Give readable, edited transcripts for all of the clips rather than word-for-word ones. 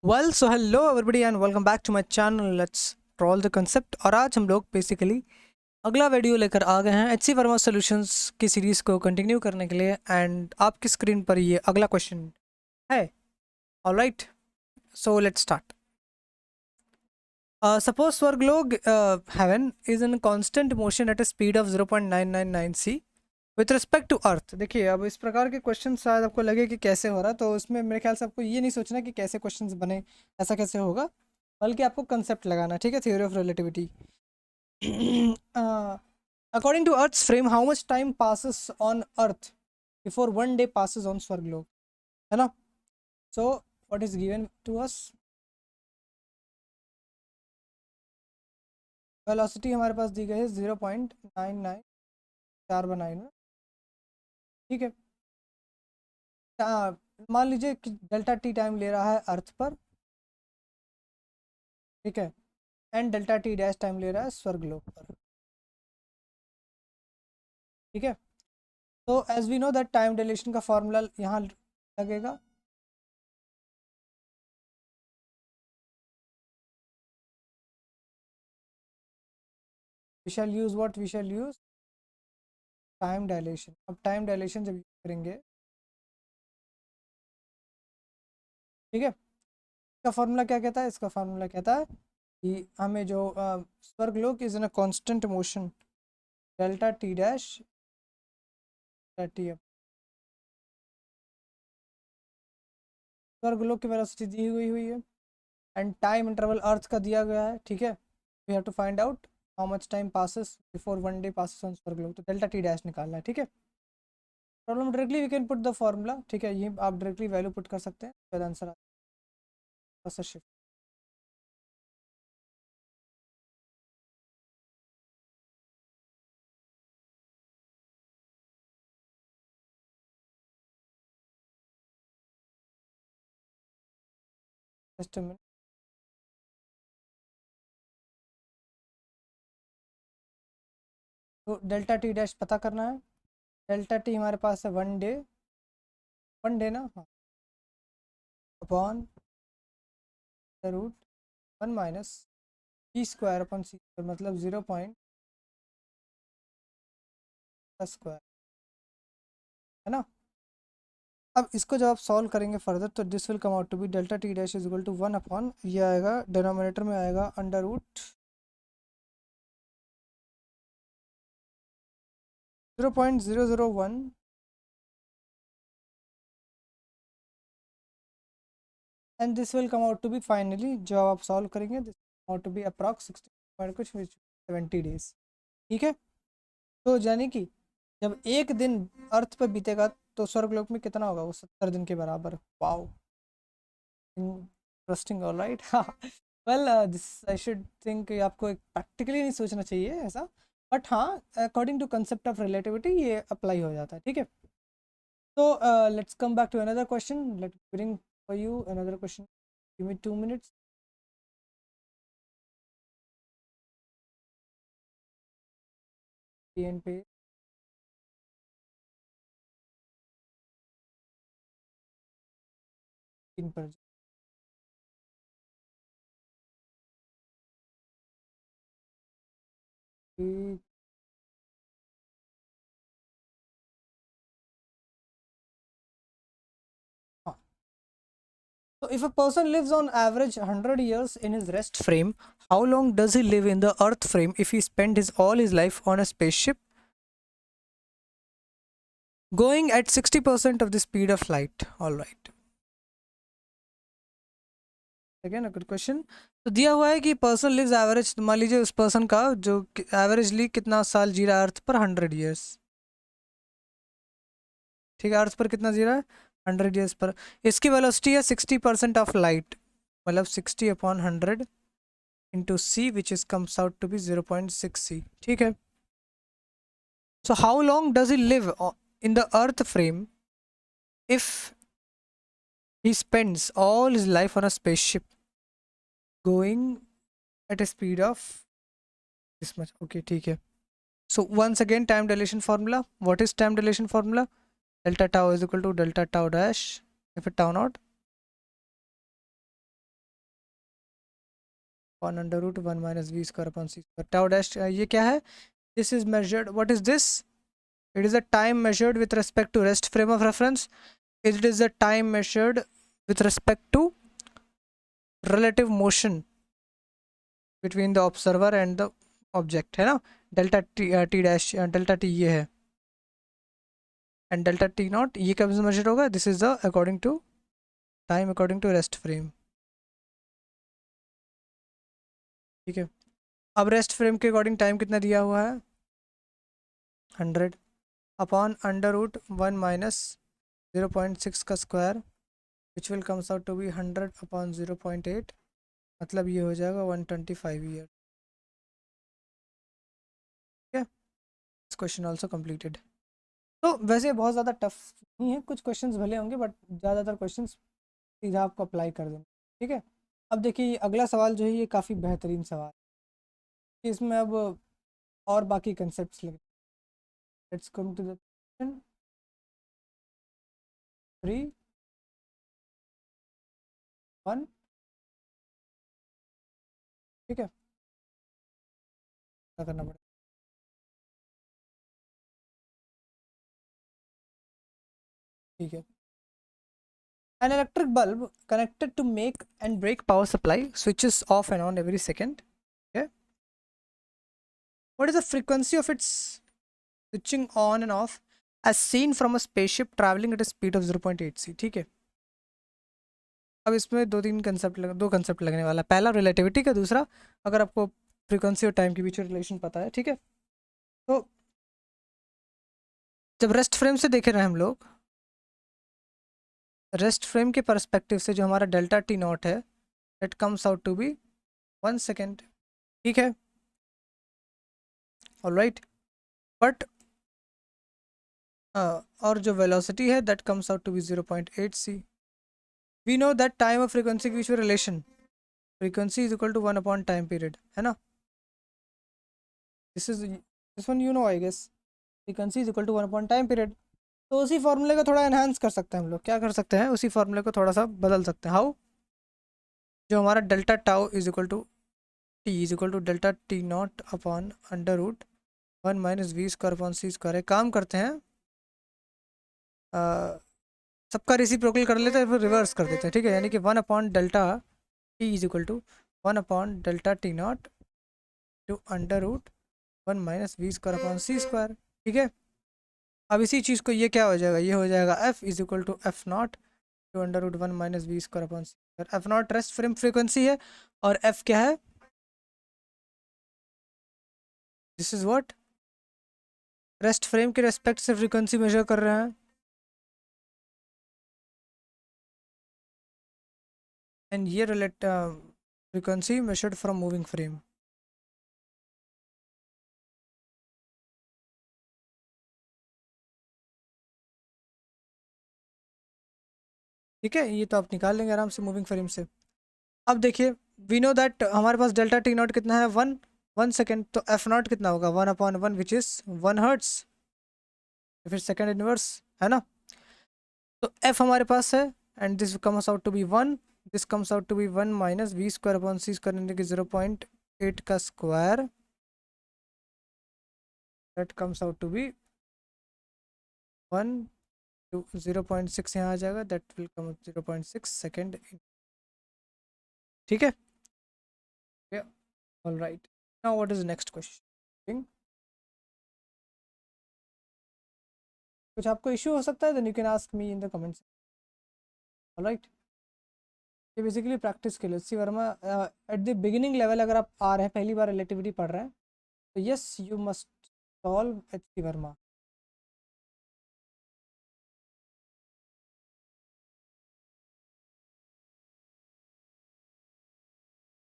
Well so hello everybody and welcome back to my channel let's troll the concept. और आज हम लोग basically अगला वीडियो लेकर आ गए हैं एचसी वर्मा सॉल्यूशंस की सीरीज़ को कंटिन्यू करने के लिए। एंड आपकी स्क्रीन पर ये अगला क्वेश्चन है। Alright, so let's start. Suppose स्वर्गलोक heaven is in constant motion at a speed of 0.999 c with respect to earth. देखिए, अब इस प्रकार के क्वेश्चन शायद आपको लगे कि कैसे हो रहा है, तो इसमें मेरे ख्याल से आपको ये नहीं सोचना कि कैसे क्वेश्चंस बने, ऐसा कैसे होगा, बल्कि आपको कंसेप्ट लगाना। ठीक है, theory of relativity. According to earth's frame how much time passes on earth before one day passes on Swargalok, है ना। So what is given to us, velocity हमारे पास दी गई है 0.99 ठीक है। मान लीजिए कि डेल्टा टी टाइम ले रहा है अर्थ पर, ठीक है, and delta T dash time ले रहा है स्वर्गलोक पर। ठीक है, तो as we know that time dilation का फॉर्मूला यहाँ लगेगा। We shall use what, we shall use time dilation. अब टाइम डायलेशन जब यूज करेंगे, ठीक है, इसका फॉर्मूला क्या कहता है, इसका फॉर्मूला कहता है कि हमें जो स्वर्गलोक is in a constant motion delta T dash T up, स्वर्गलोक की वेलोसिटी दी हुई है एंड टाइम इंटरवल अर्थ का दिया गया है। ठीक है, we have to find out how much time passes before one day passes on Swargalok, तो डेल्टा टी डैश निकालना है। ठीक है, problem directly we can put the formula. ठीक है, ये आप डायरेक्टली वैल्यू पुट कर सकते हैं, answer shift. Just a minute. तो डेल्टा टी डैश पता करना है। डेल्टा टी हमारे पास है वन डे ना, हाँ, upon the root one minus T square upon C square, मतलब 0 स्क्वायर, है ना। अब इसको जब आप सॉल्व करेंगे फर्दर, तो this will come out to be delta T dash is equal to one upon, ये आएगा डिनोमिनेटर में आएगा under root 0.001 and this will come out to be finally, जब आप सॉल्व करेंगे this out to be approx 60 कुछ 70 days. ठीक है, तो यानी कि जब एक दिन अर्थ पर बीतेगा तो स्वर्गलोक में कितना होगा, वो 70 दिन के बराबर। Wow, interesting. Alright, well this I should think आपको एक प्रैक्टिकली नहीं सोचना चाहिए ऐसा, बट हाँ, according to concept of relativity ये अप्लाई हो जाता है। ठीक है, तो let's come back to another question, let bring for you another question, give me 2 minutes। End पे इन पर हाँ। So if a person lives on average 100 years in his rest frame, how long does he live in the earth frame if he spent his all his life on a spaceship going at 60% of the speed of light? All right. Again a good question. तो दिया हुआ है कि person lives average, मान लीजिए उस person का जो एवरेजली कितना साल जी रहा है अर्थ पर, 100 years। ठीक है, अर्थ पर कितना जी रहा है, 100 years पर। इसकी वेलोसिटी है 60% ऑफ लाइट, मतलब 60/100 into C which is comes out to be 0.6 c। ठीक है, so how long does he live in the earth frame if he spends all his life on a spaceship going at a speed of this much? Okay, ठीक है। So once again, time dilation formula. What is time dilation formula? Delta tau is equal to delta tau dash, if it tau naught, upon under root 1 minus we square upon C square tau dash. ये क्या है? This is measured, what is this? It is a time measured with respect to rest frame of reference. It is a time measured with respect to relative motion between the observer and the object, है ना? Delta T dash delta T ये है, and delta T not ये कब से measure होगा? This is the according to time according to rest frame. ठीक है, अब रेस्ट फ्रेम के अकॉर्डिंग टाइम कितना दिया हुआ है? 100 अपॉन अंडर रूट 1 माइनस 0.6 का square which will comes out to be 100 upon 0.8, मतलब ये हो जाएगा 125 ईयर। ठीक है, दिस क्वेश्चन ऑल्सो कंप्लीटेड। तो वैसे बहुत ज़्यादा टफ नहीं है, कुछ क्वेश्चंस भले होंगे बट ज़्यादातर क्वेश्चंस सीधा आपको अप्लाई कर देना। ठीक है, अब देखिए अगला सवाल जो है ये काफ़ी बेहतरीन सवाल है, इसमें अब और बाकी कंसेप्ट लगे। Let's come to the question 3 1। ठीक है, क्या करना पड़ेगा? ठीक है, an electric bulb connected to make and break power supply switches off and on every second. Okay, what is the frequency of its switching on and off as seen from a spaceship traveling at a speed of 0.8 c? ठीक है, अब इसमें दो concept लगने वाला है। पहला relativity का, दूसरा अगर आपको फ्रीक्वेंसी और टाइम के बीच रिलेशन पता है। ठीक है, तो जब रेस्ट फ्रेम से देख रहे हैं हम लोग, रेस्ट फ्रेम के परस्पेक्टिव से जो हमारा डेल्टा टी नॉट है that comes out to be 1 second. ठीक है, ऑलराइट, बट और जो वेलोसिटी है that comes out to be 0.8 c। We know that time और फ्रीक्वेंसी के बीच में relation, frequency is equal to 1 upon time period, है ना? This one you know I guess, frequency is equal to 1 upon time period. तो उसी फॉर्मूले को थोड़ा एनहांस कर सकते हैं हम लोग। क्या कर सकते हैं? उसी फॉर्मूले को थोड़ा सा बदल सकते हैं। हाउ? जो हमारा delta tau is equal to T is equal to delta T not upon under root 1 minus we square upon C square है। काम करते हैं, सबका रेसिप्रोकल कर लेते हैं, फिर रिवर्स कर देते हैं। ठीक है, यानी कि 1 upon delta T is equal to 1 upon delta T not to under root 1 minus we square upon C square. ठीक है, अब इसी चीज़ को ये क्या हो जाएगा? ये हो जाएगा F is equal to F not to under root 1 minus we square upon C square. F not rest frame frequency है और एफ क्या है? This is what, rest frame के रेस्पेक्ट से फ्रीक्वेंसी मेजर कर रहे हैं, एंड ये relate frequency measured from moving frame. ठीक है, ये तो आप निकाल लेंगे आराम से मूविंग फ्रेम से। अब देखिए, वी नो दैट हमारे पास डेल्टा टी नॉट कितना है? 1 सेकेंड। तो एफ नॉट कितना होगा? 1/1 विच इज़ 1 हर्ट्स, फिर सेकेंड इनवर्स, है ना? तो एफ हमारे पास है and this comes out to be 1, this comes out to be 1 minus we square upon C square यानी कि 0.8 का square, that comes out to be 1 to 0.6 यहाँ आ जाएगा, दैट विल कम 0.6 सेकेंड। ठीक है, all right, now what is next question? कुछ आपको issue हो सकता है then you can ask me in the comments. Alright, ये बेसिकली प्रैक्टिस के लिए H C Verma at the beginning level अगर आप आ रहे हैं, पहली बार रिलेटिविटी पढ़ रहे हैं, तो yes you must solve H C Verma.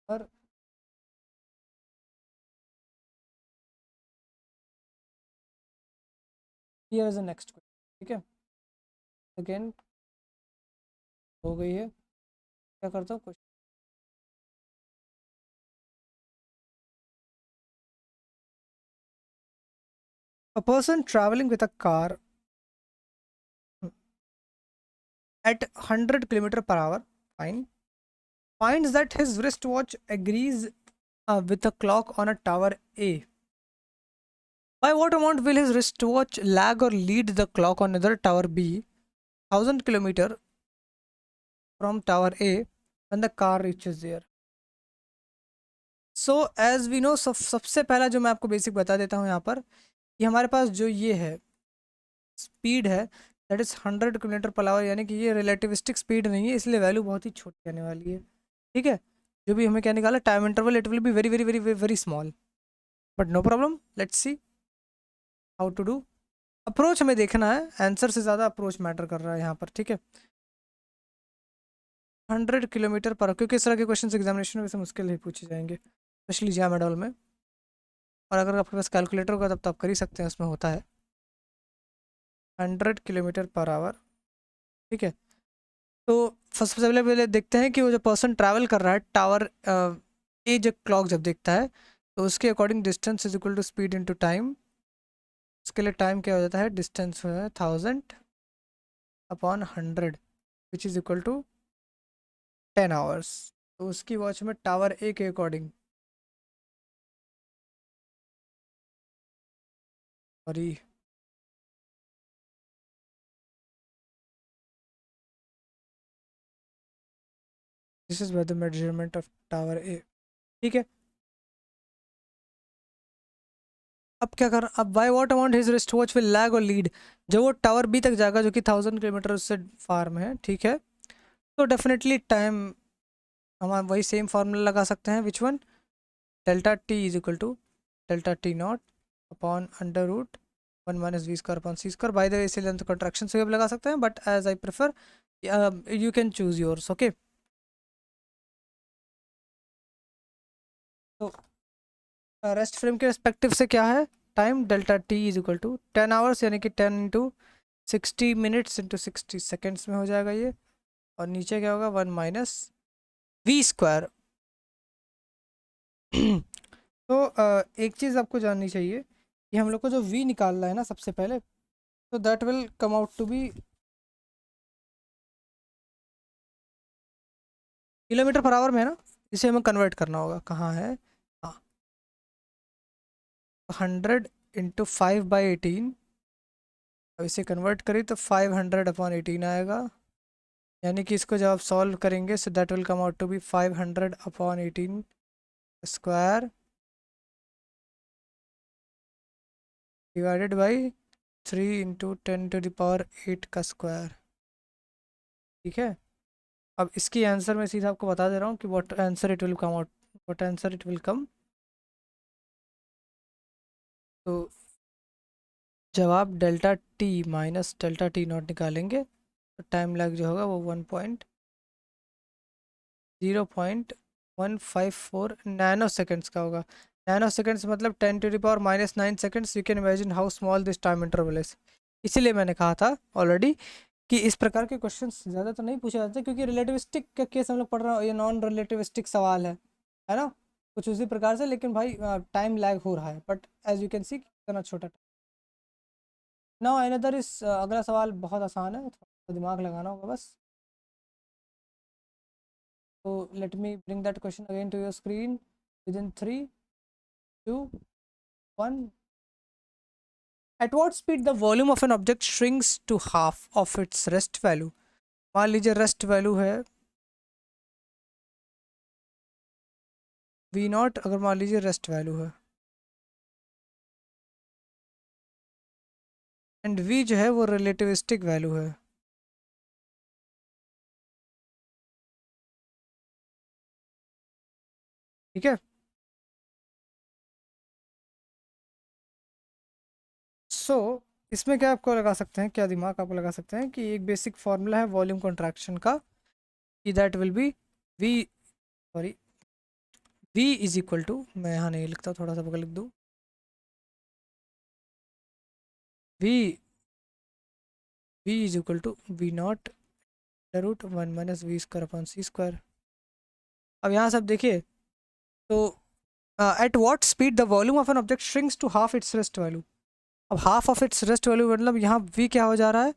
और here is the next question. ठीक है, अगेन हो गई है, क्या करता हूँ question. A person traveling with a car at 100 km per hour, fine, finds that his wristwatch agrees with a clock on a tower A. By what amount will his wristwatch lag or lead the clock on another tower B 1000 km from tower A when the car reaches there? So as we know, सबसे पहला जो मैं आपको basic बता देता हूँ यहाँ पर, कि हमारे पास जो ये है स्पीड है दैट इज़ 100 km/h, यानी कि ये रिलेटिविस्टिक स्पीड नहीं है, इसलिए वैल्यू बहुत ही छोटी आने वाली है। ठीक है, जो भी हमें क्या निकाला time interval, it will be very very very very small, but no problem, let's see how to do. Approach हमें देखना है, आंसर से ज़्यादा अप्रोच मैटर कर रहा है यहाँ पर। ठीक है, 100 km/h, क्योंकि इस तरह के क्वेश्चन एग्जामिनेशन में वैसे मुश्किल ही पूछे जाएंगे, स्पेशली जियोमेट्री में। और अगर आपके पास कैलकुलेटर होगा तब तो आप कर ही सकते हैं, उसमें होता है 100 km/h। ठीक है, तो फर्स्ट सबसे पहले देखते हैं कि वो जो पर्सन ट्रैवल कर रहा है टावर ए, जो क्लॉक जब देखता है तो उसके according distance is equal to speed into time. उसके लिए टाइम क्या हो जाता है, डिस्टेंस हो है 1000/100 which is equal to 10 hours. तो उसकी वॉच में टावर ए के according, sorry this is the measurement of tower A. ठीक है, अब क्या कर, अब by what amount his wrist watch will lag और लीड, जब वो टावर बी तक जाएगा जो कि 1000 km उससे फार में है। ठीक है, तो डेफिनेटली टाइम हम वही सेम फार्मूला लगा सकते हैं, which one, delta T is equal to delta T not upon under root 1 - v² upon c²। By the way इसे लेंथ कॉन्ट्रैक्शन से भी लगा सकते हैं, but as I prefer you can choose yours. Okay, तो रेस्ट फ्रेम के respective से क्या है time, delta T is equal to 10 hours, यानी कि 10 इंटू 60 मिनट्स इंटू 60 सेकेंड्स में हो जाएगा ये। और नीचे क्या होगा, 1 - v²। तो एक चीज़ आपको जाननी चाहिए कि हम लोग को जो v निकालना है ना सबसे पहले, तो that will come out to be km/h में है ना, इसे हमें कन्वर्ट करना होगा, कहाँ है, हाँ, 100 × 5/18। अब इसे कन्वर्ट करें तो 500/18 आएगा, यानी कि इसको जब आप सॉल्व करेंगे so that will come out to be 500/18 square divided by 3 into 10⁸ का स्क्वायर। ठीक है, अब इसकी आंसर मैं सीधा आपको बता दे रहा हूँ कि what answer it will come out, what answer it will come. तो जब आप delta T minus delta T not निकालेंगे तो टाइम लैग जो होगा वो 0.154 नैनो सेकेंड्स का होगा। नैनो सेकेंड्स मतलब 10⁻⁻9 seconds. You can imagine how small this time interval is. इसीलिए मैंने कहा था ऑलरेडी कि इस प्रकार के क्वेश्चंस ज़्यादा तो नहीं पूछे जाते, क्योंकि रिलेटिविस्टिक का केस हम लोग पढ़ रहे हैं, ये नॉन रिलेटिविस्टिक सवाल है ना, कुछ उसी प्रकार से। लेकिन भाई टाइम लैग हो रहा है, but as you can see कितना छोटा। नाउ अनदर इस अगला सवाल बहुत आसान है, थोड़ा दिमाग लगाना होगा बस। तो let me bring that question again to your screen within 3, 2, 1। At what speed the volume of an object shrinks to half of its rest value. मान लीजिए रेस्ट वैल्यू है v0, अगर मान लीजिए रेस्ट वैल्यू है, and v जो है वो रिलेटिविस्टिक वैल्यू है। ठीक है, सो इसमें क्या आपको लगा सकते हैं, क्या दिमाग आपको लगा सकते हैं कि एक बेसिक फॉर्मूला है वॉल्यूम कॉन्ट्रैक्शन का, कि that will be v, sorry, v is equal to, मैं यहाँ नहीं लिखता, थोड़ा सा बगल लिख दूँ, v is equal to v0 root 1 - v² upon c²। अब यहाँ से आप देखिए, तो at what speed the volume of an object shrinks to half its rest value. अब half of its rest value मतलब यहाँ v क्या हो जा रहा है,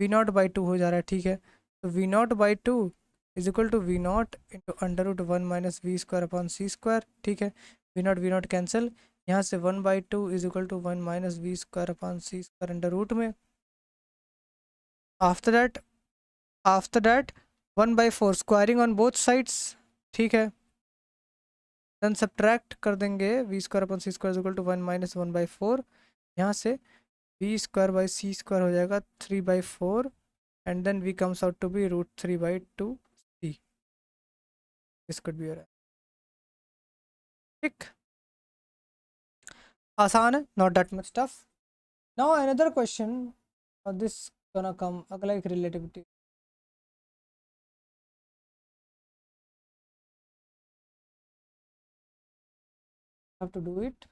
v0/2 हो जा रहा है। ठीक है, तो v0/2 is equal to V not into under root 1 minus we square upon C square, ठीक है। वी नॉट कैंसिल, यहाँ से 1/2 is equal to 1 minus we square upon C square under root में। After that 1/4 squaring on both sides, ठीक है। Then subtract कर देंगे V square upon C square is equal to 1 minus 1/4, यहाँ से V square by C square हो जाएगा 3/4 and then we comes out to be √3/2 C. This could be your, ठीक, आसान है, not that much tough. Now another question, this gonna come, अगला एक relativity. Have to do it.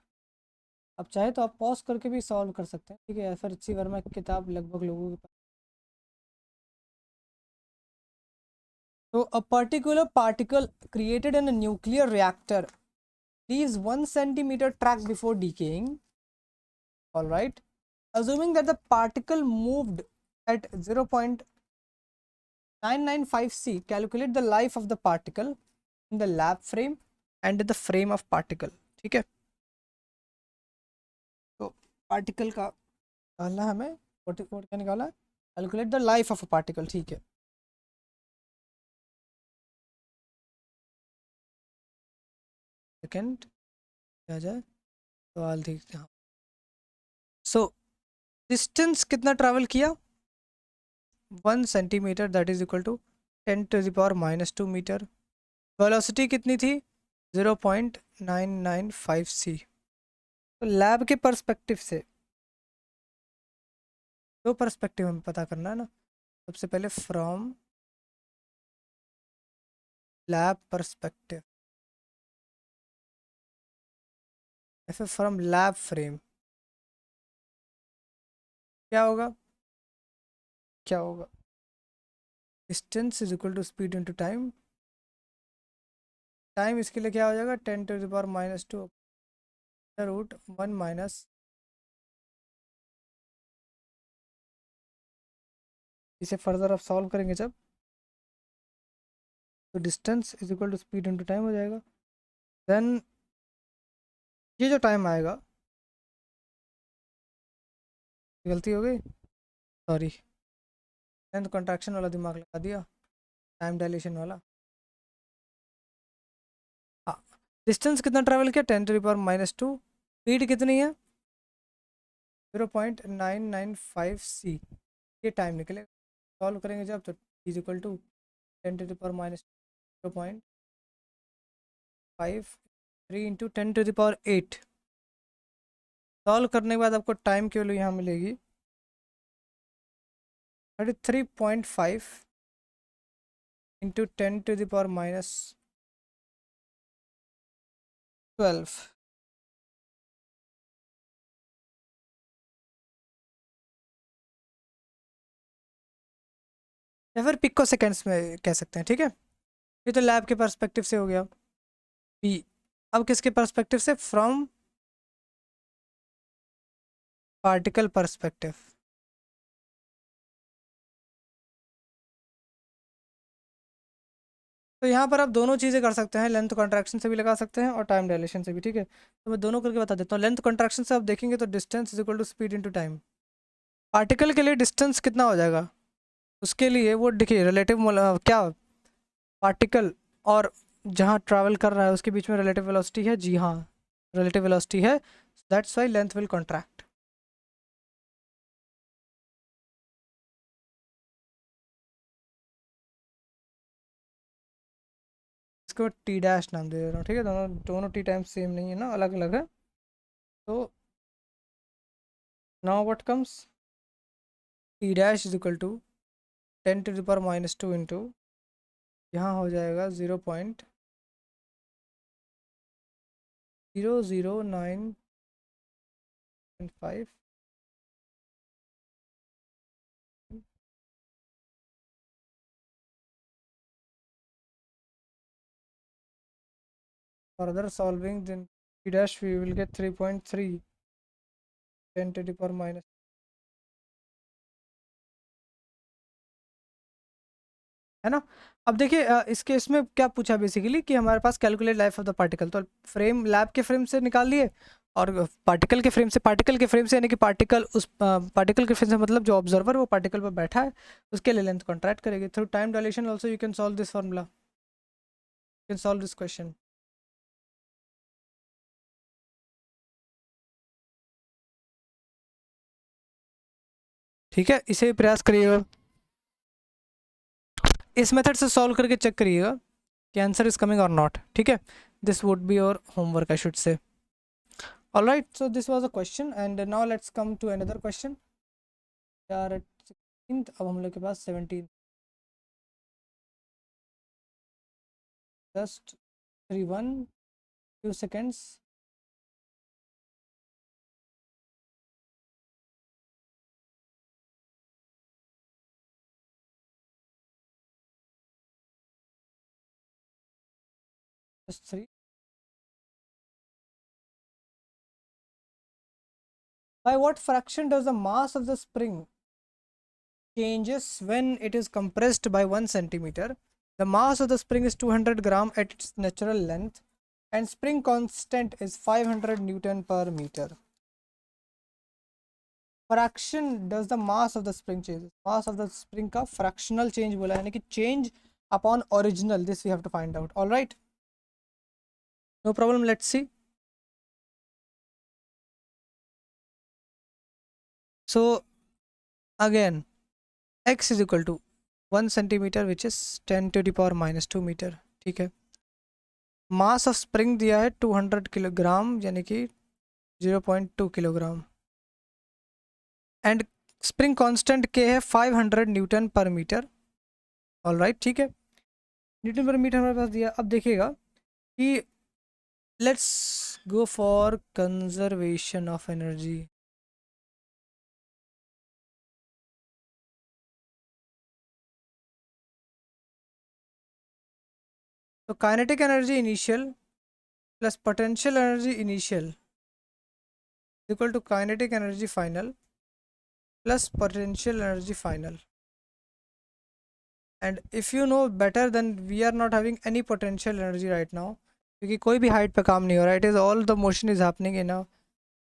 अब चाहे तो आप पॉज करके भी सॉल्व कर सकते हैं, ठीक है। FRC वर्मा की किताब लगभग लोगों के पास। तो a particular particle created in a nuclear reactor leaves 1 centimeter track before decaying, all right, assuming that the particle moved at 0.995 c, calculate the life of the particle in the lab frame and in the frame of particle, ठीक है। तो particle का निकालना है हमें, क्या निकाला, calculate the life of a particle, ठीक है। सेकेंड आ जाए सवाल, ठीक है। सो डिस्टेंस कितना ट्रैवल किया, 1 centimetre, that is equal to 10⁻⁻² metre. Velocity कितनी थी, 0.995 सी। तो लैब के पर्सपेक्टिव से दो पर्सपेक्टिव हमें पता करना है ना। सबसे पहले फ्रॉम लैब पर्सपेक्टिव या फिर फ्रॉम लैब फ्रेम, क्या होगा, क्या होगा, distance is equal to speed into time. Time इसके लिए क्या हो जाएगा, 10⁻², √1 माइनस, इसे फर्दर आप सॉल्व करेंगे जब, तो distance is equal to speed into time हो जाएगा। देन ये जो टाइम आएगा, गलती हो गई, सॉरी, लेंथ कॉन्ट्रैक्शन वाला दिमाग लगा दिया, टाइम डायलेशन वाला। हाँ, डिस्टेंस कितना ट्रैवल किया, 10⁻², स्पीड कितनी है, 0.995 सी, ये टाइम निकलेगा। सॉल्व करेंगे जब, तो इज इक्वल टू 10⁻⁻⁵ सॉल्व करने के बाद आपको टाइम की वैल्यू यहाँ मिलेगी 33.5 इंटू 10⁻12, या फिर पिको सेकेंड्स में कह सकते हैं, ठीक है। ये तो लैब के पर्सपेक्टिव से हो गया। बी, अब किसके पर्सपेक्टिव से, फ्रॉम पार्टिकल पर्सपेक्टिव। तो यहाँ पर आप दोनों चीज़ें कर सकते हैं, लेंथ कॉन्ट्रैक्शन से भी लगा सकते हैं और टाइम डायलेशन से भी, ठीक है। तो मैं दोनों करके बता देता हूँ। लेंथ कॉन्ट्रैक्शन से आप देखेंगे तो distance is equal to speed into time. Particle के लिए डिस्टेंस कितना हो जाएगा, उसके लिए वो देखिए रिलेटिव क्या, पार्टिकल और जहाँ ट्रैवल कर रहा है उसके बीच में रिलेटिव वेलोसिटी है, जी हाँ, रिलेटिव वेलोसिटी है, that's why length will contract. इसको टी डैश नाम दे रहा हूँ, ठीक है। दोनों दोनों टी टाइम्स सेम नहीं है ना, अलग अलग है। तो now what comes, T dash is equal to 10⁻⁻² into, यहाँ हो जाएगा 0.0095, further solving then t dash we will get 3.3 10⁻⁻, है ना। अब देखिए इस केस में क्या पूछा बेसिकली कि हमारे पास calculate life of the particle, तो फ्रेम लैब के फ्रेम से निकाल लिए और पार्टिकल के फ्रेम से यानी कि पार्टिकल उस पार्टिकल के फ्रेम से मतलब जो ऑब्जर्वर वो पार्टिकल पर बैठा है उसके लिए लेंथ कॉन्ट्रैक्ट करेगी through time dilation. Also you can solve this formula, you can solve this question. ठीक है, इसे प्रयास करिएगा, इस मेथड से सॉल्व करके चेक करिएगा कि आंसर इज कमिंग और नॉट। ठीक है, this would be your homework I should say. Alright, so this was a question and now let's come to another question. यार 16th, अब हम लोग के पास 17, just 31 2 seconds। just 3। by what fraction does the mass of the spring changes when it is compressed by 1 centimeter? The mass of the spring is 200 gram at its natural length and spring constant is 500 Newton per meter. Fraction does the mass of the spring change? Mass of the spring का fractional change बोला यानी कि change upon original, this we have to find out. All right, no problem, let's see. So again, x is equal to 1 centimeter which is 10 to the power minus 2 meter। ठीक है, mass of spring दिया है 200 kilogram यानी कि 0.2 kilogram and spring constant के है 500 Newton पर metre. All right, ठीक है, न्यूटन पर मीटर हमारे पास दिया। अब देखिएगा कि let's go for conservation of energy. तो kinetic energy initial plus potential energy initial equal to kinetic energy final plus potential energy final. And if you know better than we are not having any potential energy right now, क्योंकि कोई भी height पे काम नहीं हो रहा है। It is all the motion is happening in a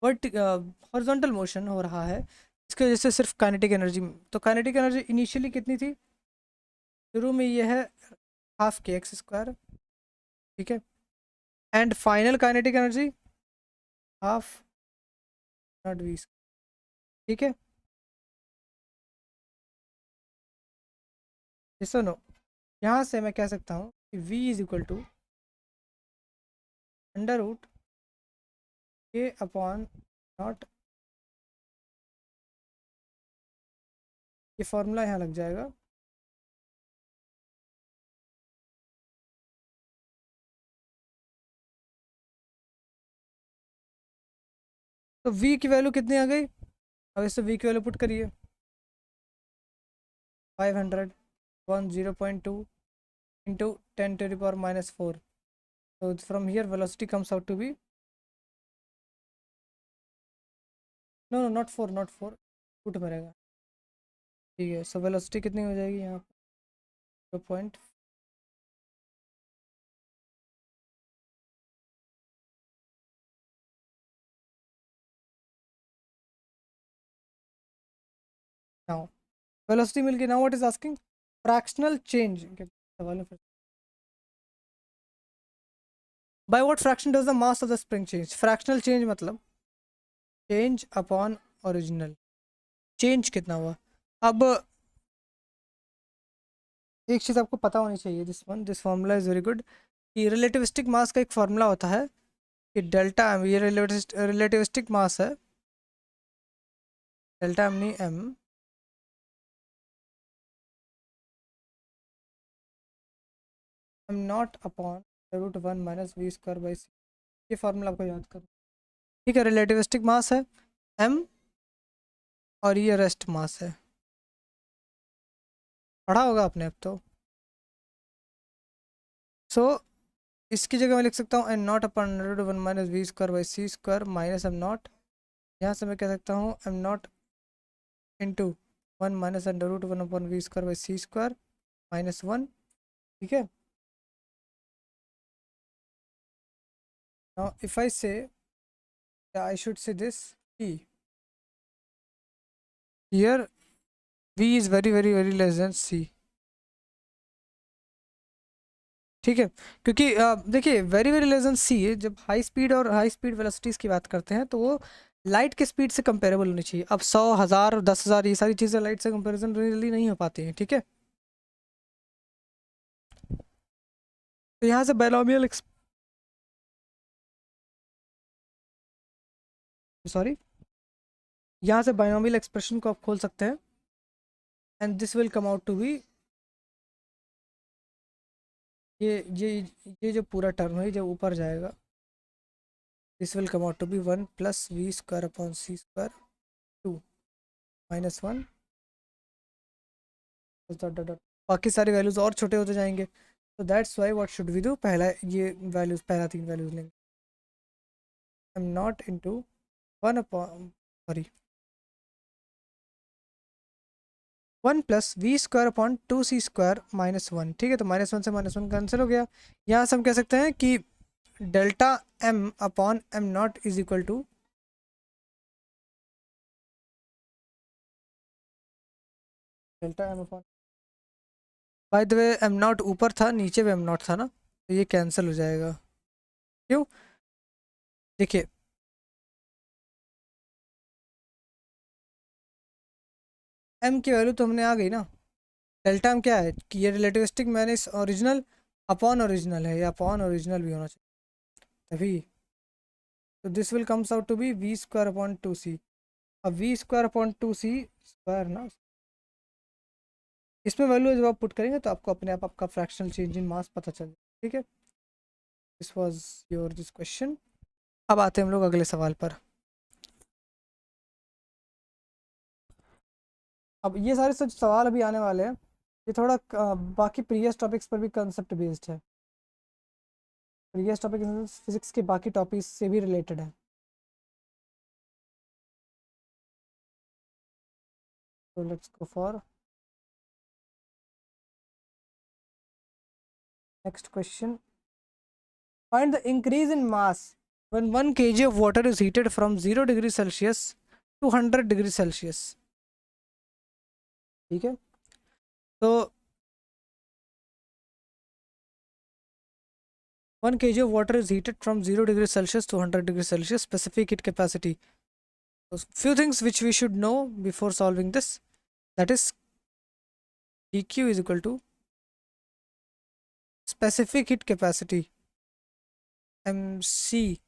but horizontal motion हो रहा है, इसकी वजह से सिर्फ काइनेटिक एनर्जी। तो काइनेटिक एनर्जी इनिशियली कितनी थी? शुरू में ये है हाफ के एक्स स्क्वायर। ठीक है, and final kinetic energy half not V. ठीक है, सुनो, यहाँ से मैं कह सकता हूँ कि v is equal to under root के अपॉन नॉट, ये फॉर्मूला यहाँ लग जाएगा। तो v की वैल्यू कितनी आ गई? अब इससे v की वैल्यू पुट करिए, 500 one 0.2 into 10 to the power minus 4। so from here velocity comes out to be no not 4 not 4, root में रहेगा। ठीक है, सो वेलोसिटी कितनी हो जाएगी यहाँ पर? 0. नाउ वेलोसिटी मिल गई। Now what is asking fractional change सवाल है फिर। By what fraction does the mass of the spring change? Fractional change मतलब चेंज अपॉन ओरिजिनल, चेंज कितना हुआ। अब एक चीज़ आपको पता होनी चाहिए, this formula is very good, कि रिलेटिविस्टिक मास का एक फार्मूला होता है कि डेल्टा एम, ये रिलेटिविस्टिक मास है, डेल्टा एम नहीं M, M not upon root 1 minus we square by सी। ये फार्मूला आपको याद करो। ठीक है, रिलेटिविस्टिक मास है एम और ये रेस्ट मास है, पढ़ा होगा आपने अब तो। सो इसकी जगह मैं लिख सकता हूँ N not upon root 1 minus we square by C square minus am not. यहाँ से मैं कह सकता हूँ M not into 1 minus under root 1 upon V square by C square minus 1 ठीक है। Now if I say I should say this कि here v is very very very less than c। ठीक है, क्योंकि देखिए very very less than C, जब high speed और high speed velocities की बात करते हैं तो वो लाइट के स्पीड से कंपेरेबल होनी चाहिए। अब 100 हज़ार 10,000 ये सारी चीज़ें लाइट से कंपेरिजन रियली नहीं हो पाती हैं। ठीक है, तो यहाँ से बायनोमियल सॉरी यहाँ से बायनोमियल एक्सप्रेशन को आप खोल सकते हैं and this will come out to be ये ये ये जो पूरा टर्म है जब ऊपर जाएगा, this will come out to be 1 plus V square upon C square 2 minus 1 dot dot dot, बाकी सारी वैल्यूज और छोटे होते जाएंगे। तो that's why what should we do, पहला ये वैल्यूज, पहला 3 वैल्यूज लेंगे। I am not into 1 upon sorry 1 plus V square upon 2c² minus 1। ठीक है, तो -1 से -1 कैंसिल हो गया। यहाँ से हम कह सकते हैं कि delta m upon m not is equal to delta m upon, by the way m not ऊपर था, नीचे भी m नॉट था ना, तो ये कैंसिल हो जाएगा। क्यों, देखिए m की वैल्यू तो हमने आ गई ना। डेल्टा m क्या है कि ये relativistic minus original upon original है, या अपॉन ओरिजिनल भी होना चाहिए तभी। तो this will comes out to be V square upon 2c। अब we square upon 2c square ना, इसमें वैल्यू जब आप पुट करेंगे तो आपको अपने आप आपका फ्रैक्शनल चेंज इन मास पता चल जाए। ठीक है, this was your this question. अब आते हैं हम लोग अगले सवाल पर। अब ये सारे सब सवाल अभी आने वाले हैं, ये थोड़ा बाकी प्रीवियस टॉपिक्स पर भी कंसेप्ट बेस्ड है। प्रीवियस टॉपिक फिजिक्स के बाकी टॉपिक्स से भी रिलेटेड है। तो let's go for next question. Find the increase in mass when 1 kg of water is heated from 0 degree Celsius to 100 degree Celsius। ठीक है, तो 1 kg of water is heated from 0 degree Celsius to 100 degree Celsius, specific heat capacity। So few things which we should know before solving this, that is dq is equal to specific heat capacity mc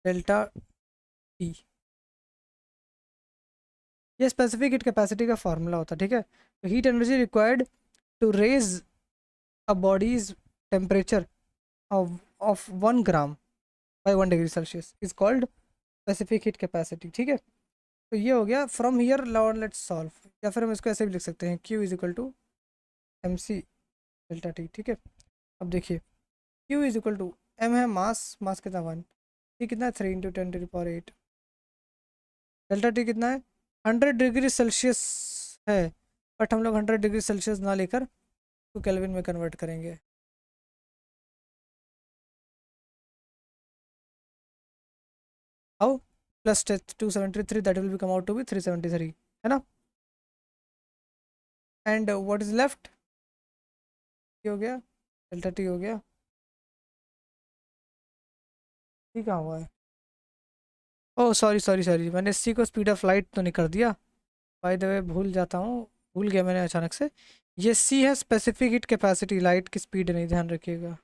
delta T। ये specific heat capacity का formula होता है। ठीक है, तो heat energy required to raise a body's temperature of 1 gram by 1 degree Celsius is called specific heat capacity. ठीक है, तो ये हो गया from here. Now let's solve, या फिर हम इसको ऐसे भी लिख सकते हैं Q is equal to M C delta T. ठीक है, अब देखिए Q is equal to M है मास, मास कितना 1, टी कितना है 3 × 10⁸, डेल्टा टी कितना है 100 डिग्री सेल्सियस है, बट हम लोग 100 डिग्री सेल्सियस ना लेकर तो केल्विन में कन्वर्ट करेंगे। How, plus 273 that will be come out to be 373, है ना। एंड व्हाट इज लेफ्ट, हो गया डेल्टा टी हो गया। ठीक कहाँ हुआ है, ओह सॉरी सॉरी सॉरी, मैंने सी को स्पीड ऑफ लाइट तो नहीं कर दिया, बाय द वे भूल जाता हूँ, भूल गया मैंने अचानक से। ये सी है स्पेसिफिक हीट कैपेसिटी, लाइट की स्पीड नहीं, ध्यान रखिएगा।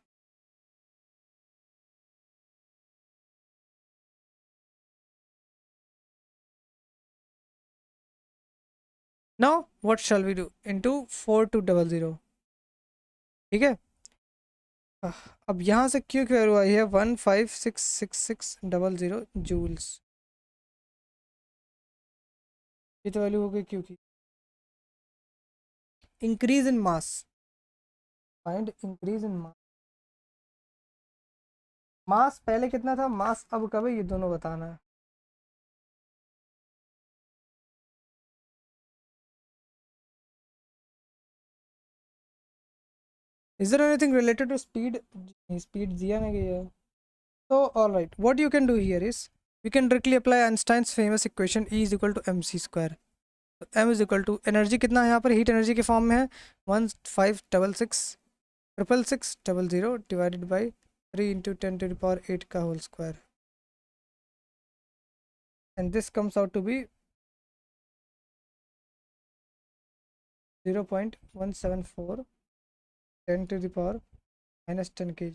Now what shall we do, into 4200। ठीक है, अब यहाँ से क्यू की वैल्यू आई है 1566600 जूल्स। ये तो वैल्यू हो गई क्यू की। Increase in mass, find increase in mass. Mass पहले कितना था, मास अब कब है, ये दोनों बताना है। Is there anything related to speed? Speed दिया नहीं गया है. So all right, what you can do here is we can directly apply Einstein's famous equation E is equal to mc square. तो m is equal to energy कितना है यहाँ पर, heat energy के फॉर्म में है 15666600 डिवाइडेड बाई 3 इंटू 10⁸ का whole square, and this comes out to be 0.174 10⁻⁻10 kg.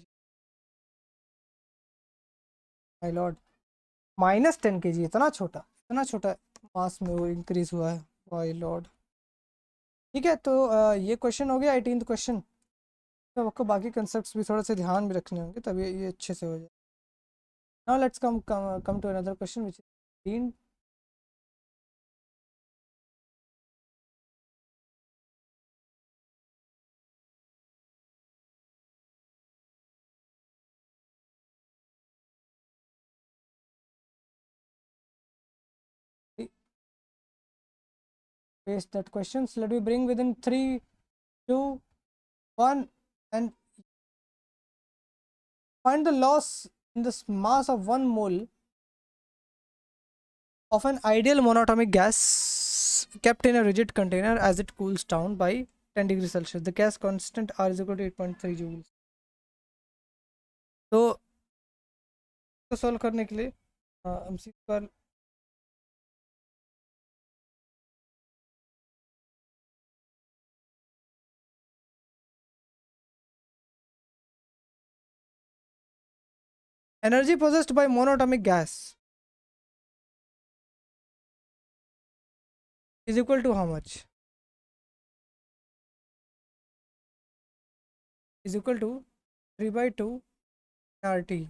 My lord, -10 kg, इतना छोटा मास में वो इंक्रीज हुआ है. My Lord. ठीक है, तो ये क्वेश्चन हो गया 18th क्वेश्चन. तो आपको बाकी कंसेप्ट्स भी थोड़ा सा ध्यान में रखने होंगे तभी ये अच्छे से हो जाए. Now let's come to another question which is paste that questions. Let me bring within 3, 2, 1 and find the loss in this mass of 1 mole of an ideal monatomic gas kept in a rigid container as it cools down by 10 degrees Celsius. The gas constant R is equal to 8.3 joules. तो इसको solve करने के लिए हम पर energy possessed by monatomic gas is equal to how much? Is equal to 3/2 RT.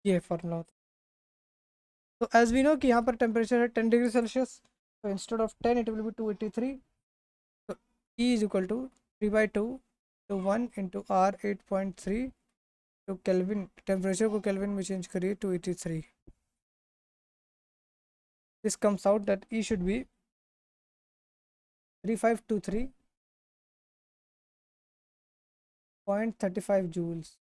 ये formula होता है. तो एज वी नो कि यहाँ पर टेम्परेचर है 10 डिग्री सेल्सियस, तो instead of 10 it will be 283. तो E is equal to 3/2 to 1 into R 8.3 तो केल्विन, टेम्परेचर को केल्विन में चेंज करिए 283. This comes out that E should be 3523.35 joules.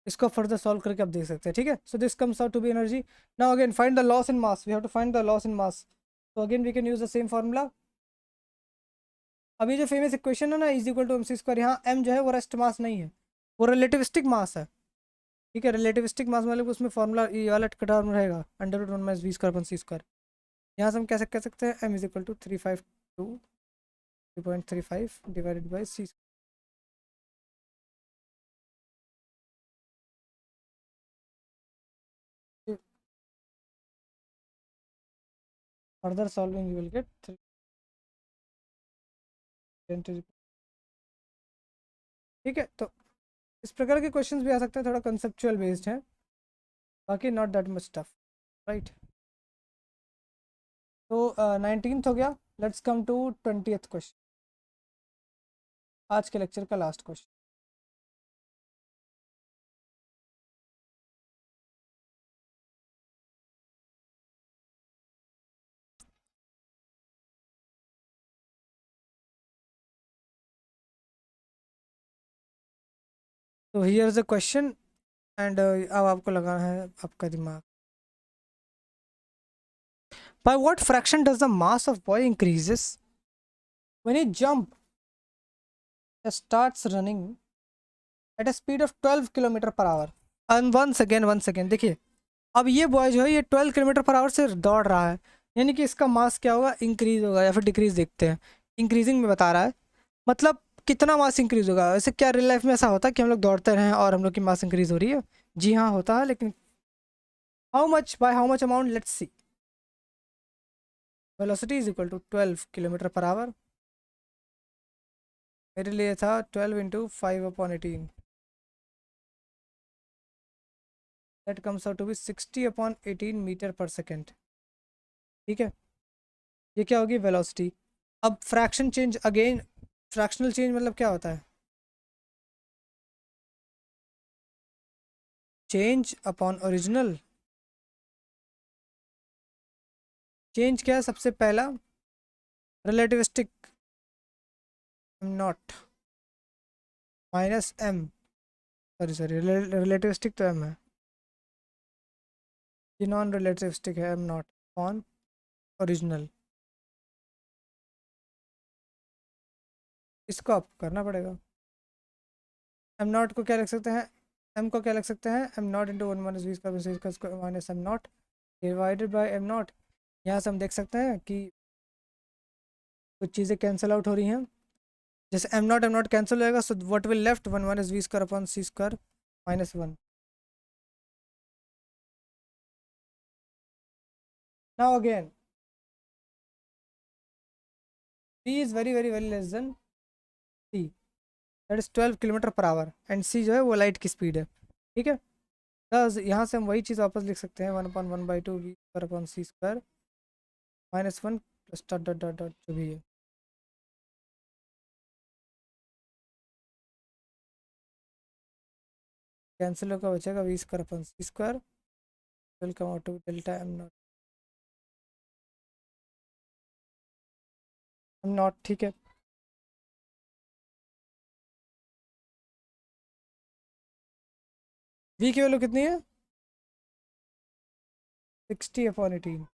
इसको फर्दर सॉल्व करके आप देख सकते हैं. ठीक है, so this comes out to be energy. Now again find the loss in mass. We have to find the loss in mass. तो again we can use the same formula. अभी जो फेमस इक्वेशन है ना, is equal to mc square, यहाँ m जो है वो rest mass नहीं है, वो रिलेटिविस्टिक मास है. ठीक है, रिलेटिविस्टिक मास मतलब उसमें फार्मूला ये वाला टर्म रहेगा √1 - v²/c². यहाँ से हम कैसे कह सकते हैं m is equal to 3.35 divided by c. Further solving you will get 3. ठीक है, तो इस प्रकार के क्वेश्चंस भी आ सकते हैं, थोड़ा कंसेप्चुअल बेस्ड है, बाकी not that much tough. Right, तो 19th हो गया. Let's come to 20th question, आज के लेक्चर का लास्ट क्वेश्चन. तो here is a question and अब आपको लगाना है आपका दिमाग. By what fraction does the mass of boy increases when he jump starts running at a speed of 12 kilometre per hour? And once again देखिए, अब ये बॉय जो है ये 12 किलोमीटर पर आवर से दौड़ रहा है, यानी कि इसका मास क्या होगा, इंक्रीज होगा या फिर डिक्रीज. देखते हैं, इंक्रीजिंग में बता रहा है, मतलब कितना मास इंक्रीज होगा. वैसे क्या रियल लाइफ में ऐसा होता है कि हम लोग दौड़ते रहें और हम लोग की मास इंक्रीज हो रही है? जी हाँ होता है, लेकिन how much, by how much amount, let's see. Velocity is equal to 12 kilometre per hour. मेरे लिए था 12 into 5/18. That comes out to be 60/18 metre per second. ठीक है, ये क्या होगी वेलोसिटी. अब fraction change again, fractional change मतलब क्या होता है, चेंज अपॉन ओरिजिनल, चेंज क्या है सबसे पहला, relativistic m naught minus m, sorry relativistic तो एम है, ये नॉन रिलेटिविस्टिक है, एम नॉट अपॉन ओरिजिनल, इसको आपको करना पड़ेगा। एम नॉट को क्या लिख सकते हैं, एम को क्या लिख सकते हैं, m not into one minus we square minus M naught divided by m not. यहाँ से हम देख सकते हैं कि कुछ चीज़ें कैंसिल आउट हो रही हैं, जैसे एम नॉट कैंसिल होएगा, so what will left, one minus we square upon C square minus one. Now again v is very less than c, that is 12 kilometre per hour, and c जो है वो light की speed है, ठीक है। बस यहाँ से हम वही चीज़ वापस लिख सकते हैं, one upon one by two v square upon C square minus one plus dot dot dot dot जो भी है, कैंसिल होकर बचेगा v square upon C square, will come out to delta m naught, ठीक है। v की value कितनी है, 60/18,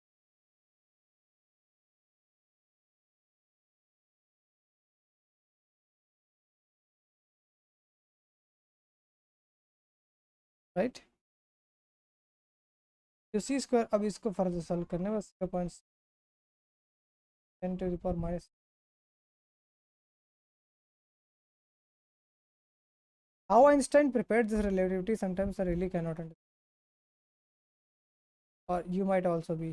राइट। तो सी स्क्वायर, अब इसको फर्दर सॉल्व करने बस 0.10 to the power minus, how Einstein prepared this relativity sometimes I really cannot understand, or you might also be.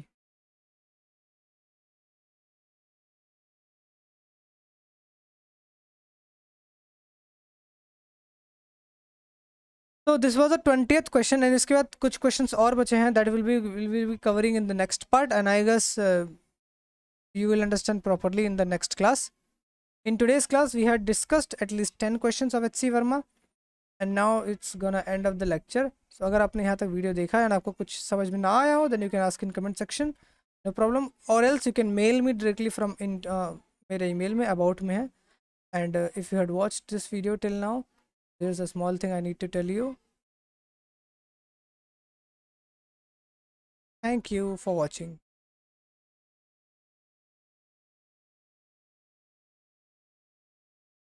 So this was the 20th question, and इसके बाद कुछ questions और बचे हैं, that will be covering in the next part, and I guess you will understand properly in the next class. In today's class we had discussed at least 10 questions of HC Verma, and now it's gonna end of the lecture. So अगर आपने यहाँ तक video देखा है और आपको कुछ समझ में ना आया हो, then you can ask in comment section, no problem, or else you can mail me directly from in मेरे email में about में है, and if you had watched this video till now, there's a small thing I need to tell you. Thank you for watching.